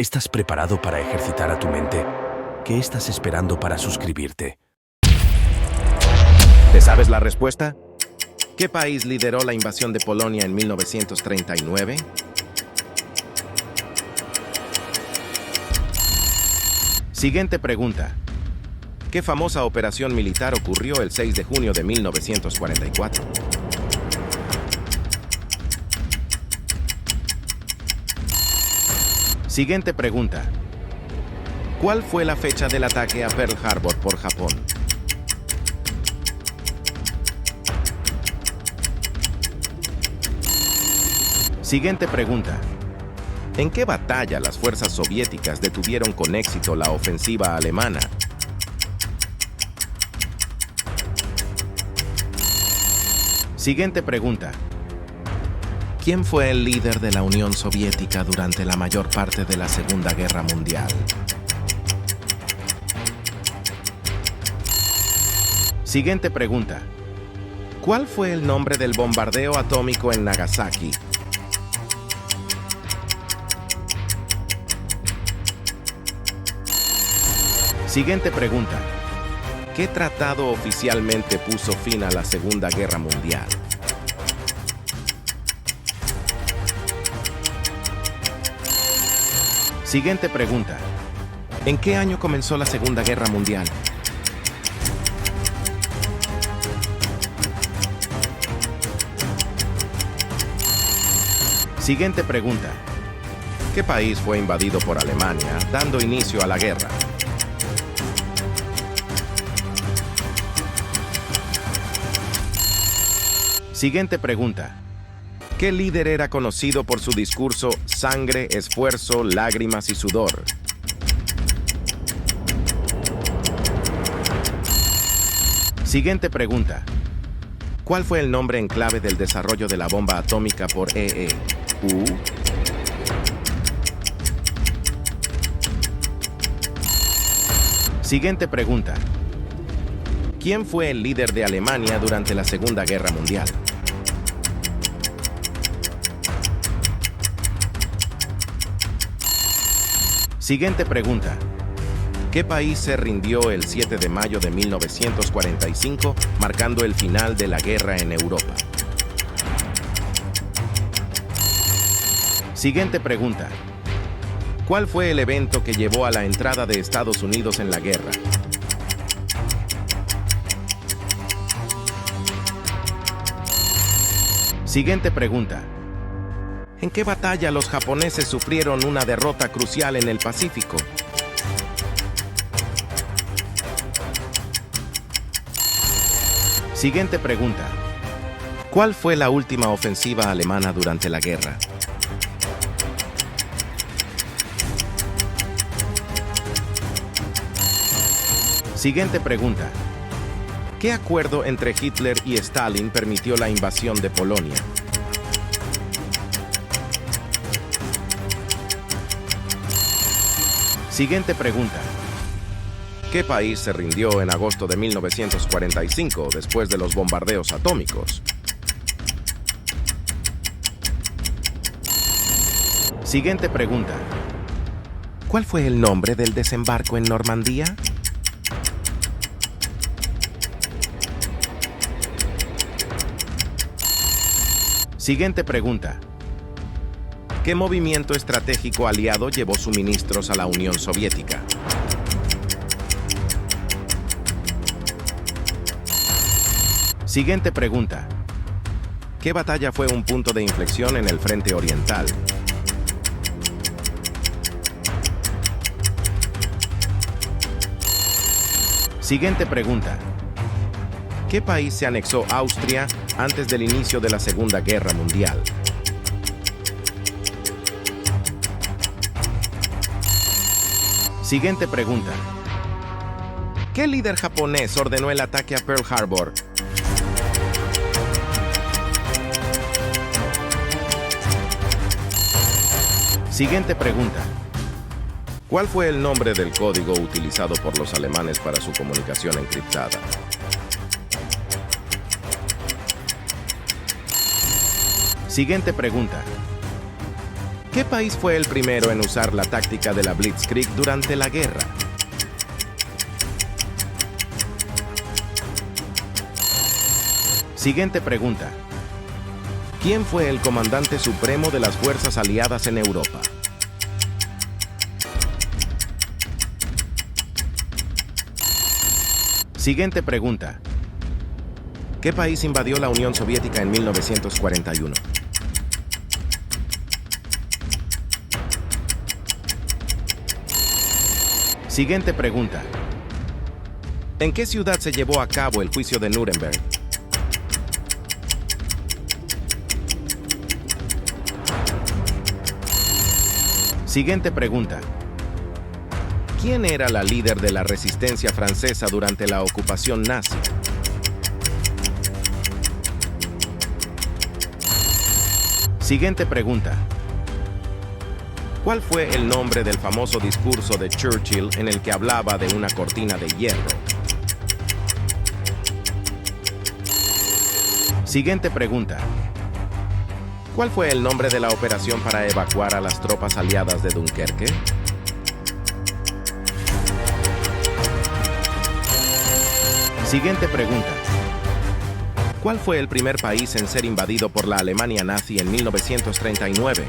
¿Estás preparado para ejercitar a tu mente? ¿Qué estás esperando para suscribirte? ¿Te sabes la respuesta? ¿Qué país lideró la invasión de Polonia en 1939? Siguiente pregunta. ¿Qué famosa operación militar ocurrió el 6 de junio de 1944? Siguiente pregunta. ¿Cuál fue la fecha del ataque a Pearl Harbor por Japón? Siguiente pregunta. ¿En qué batalla las fuerzas soviéticas detuvieron con éxito la ofensiva alemana? Siguiente pregunta. ¿Quién fue el líder de la Unión Soviética durante la mayor parte de la Segunda Guerra Mundial? Siguiente pregunta. ¿Cuál fue el nombre del bombardeo atómico en Nagasaki? Siguiente pregunta. ¿Qué tratado oficialmente puso fin a la Segunda Guerra Mundial? Siguiente pregunta. ¿En qué año comenzó la Segunda Guerra Mundial? Siguiente pregunta. ¿Qué país fue invadido por Alemania, dando inicio a la guerra? Siguiente pregunta. ¿Qué líder era conocido por su discurso Sangre, esfuerzo, lágrimas y sudor? Siguiente pregunta. ¿Cuál fue el nombre en clave del desarrollo de la bomba atómica por EEU? Siguiente pregunta. ¿Quién fue el líder de Alemania durante la Segunda Guerra Mundial? Siguiente pregunta. ¿Qué país se rindió el 7 de mayo de 1945, marcando el final de la guerra en Europa? Siguiente pregunta. ¿Cuál fue el evento que llevó a la entrada de Estados Unidos en la guerra? Siguiente pregunta. ¿En qué batalla los japoneses sufrieron una derrota crucial en el Pacífico? Siguiente pregunta. ¿Cuál fue la última ofensiva alemana durante la guerra? Siguiente pregunta. ¿Qué acuerdo entre Hitler y Stalin permitió la invasión de Polonia? Siguiente pregunta. ¿Qué país se rindió en agosto de 1945 después de los bombardeos atómicos? Siguiente pregunta. ¿Cuál fue el nombre del desembarco en Normandía? Siguiente pregunta. ¿Qué movimiento estratégico aliado llevó suministros a la Unión Soviética? Siguiente pregunta. ¿Qué batalla fue un punto de inflexión en el frente oriental? Siguiente pregunta. ¿Qué país se anexó Austria antes del inicio de la Segunda Guerra Mundial? Siguiente pregunta. ¿Qué líder japonés ordenó el ataque a Pearl Harbor? Siguiente pregunta. ¿Cuál fue el nombre del código utilizado por los alemanes para su comunicación encriptada? Siguiente pregunta. ¿Qué país fue el primero en usar la táctica de la Blitzkrieg durante la guerra? Siguiente pregunta. ¿Quién fue el comandante supremo de las fuerzas aliadas en Europa? Siguiente pregunta. ¿Qué país invadió la Unión Soviética en 1941? Siguiente pregunta. ¿En qué ciudad se llevó a cabo el juicio de Nuremberg? Siguiente pregunta. ¿Quién era la líder de la resistencia francesa durante la ocupación nazi? Siguiente pregunta. ¿Cuál fue el nombre del famoso discurso de Churchill en el que hablaba de una cortina de hierro? Siguiente pregunta. ¿Cuál fue el nombre de la operación para evacuar a las tropas aliadas de Dunkerque? Siguiente pregunta. ¿Cuál fue el primer país en ser invadido por la Alemania nazi en 1939?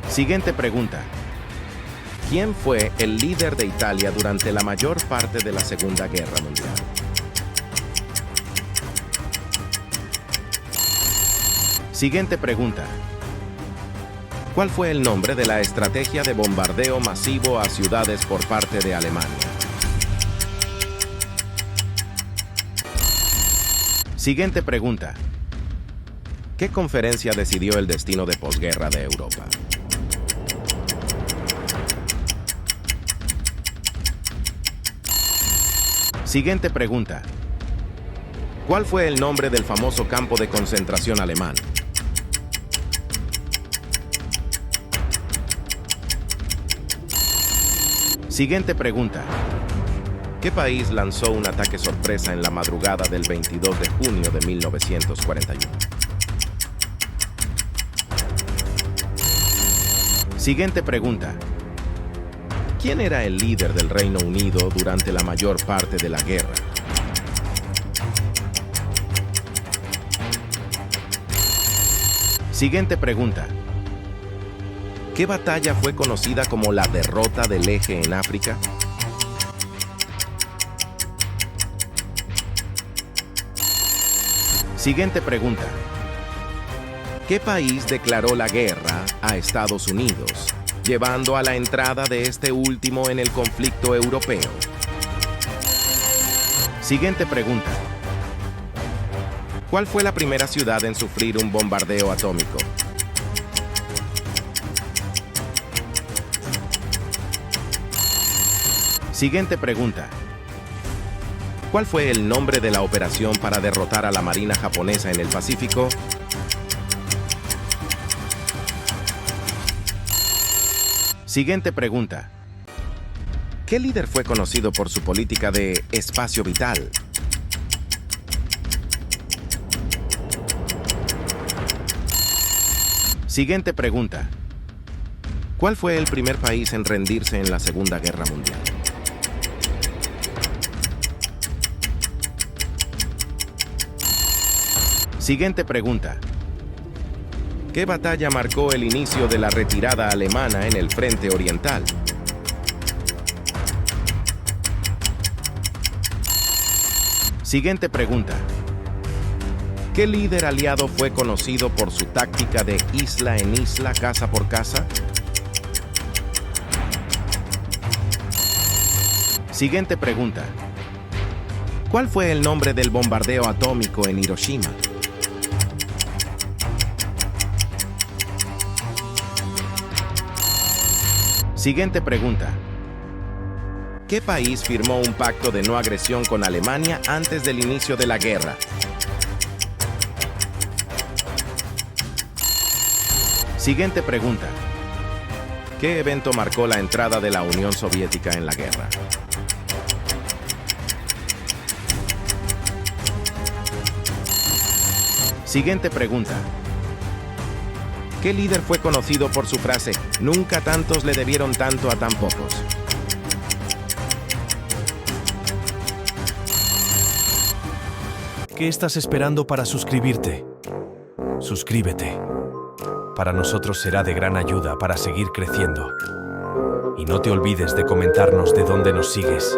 Siguiente pregunta. ¿Quién fue el líder de Italia durante la mayor parte de la Segunda Guerra Mundial? Siguiente pregunta. ¿Cuál fue el nombre de la estrategia de bombardeo masivo a ciudades por parte de Alemania? Siguiente pregunta. ¿Qué conferencia decidió el destino de posguerra de Europa? Siguiente pregunta. ¿Cuál fue el nombre del famoso campo de concentración alemán? Siguiente pregunta. ¿Qué país lanzó un ataque sorpresa en la madrugada del 22 de junio de 1941? Siguiente pregunta. ¿Quién era el líder del Reino Unido durante la mayor parte de la guerra? Siguiente pregunta. ¿Qué batalla fue conocida como la derrota del Eje en África? Siguiente pregunta. ¿Qué país declaró la guerra a Estados Unidos, llevando a la entrada de este último en el conflicto europeo? Siguiente pregunta. ¿Cuál fue la primera ciudad en sufrir un bombardeo atómico? Siguiente pregunta. ¿Cuál fue el nombre de la operación para derrotar a la Marina japonesa en el Pacífico? Siguiente pregunta. ¿Qué líder fue conocido por su política de espacio vital? Siguiente pregunta. ¿Cuál fue el primer país en rendirse en la Segunda Guerra Mundial? Siguiente pregunta. ¿Qué batalla marcó el inicio de la retirada alemana en el frente oriental? Siguiente pregunta. ¿Qué líder aliado fue conocido por su táctica de isla en isla, casa por casa? Siguiente pregunta. ¿Cuál fue el nombre del bombardeo atómico en Hiroshima? Siguiente pregunta. ¿Qué país firmó un pacto de no agresión con Alemania antes del inicio de la guerra? Siguiente pregunta. ¿Qué evento marcó la entrada de la Unión Soviética en la guerra? Siguiente pregunta. ¿Qué líder fue conocido por su frase "Nunca tantos le debieron tanto a tan pocos"? ¿Qué estás esperando para suscribirte? Suscríbete. Para nosotros será de gran ayuda para seguir creciendo. Y no te olvides de comentarnos de dónde nos sigues.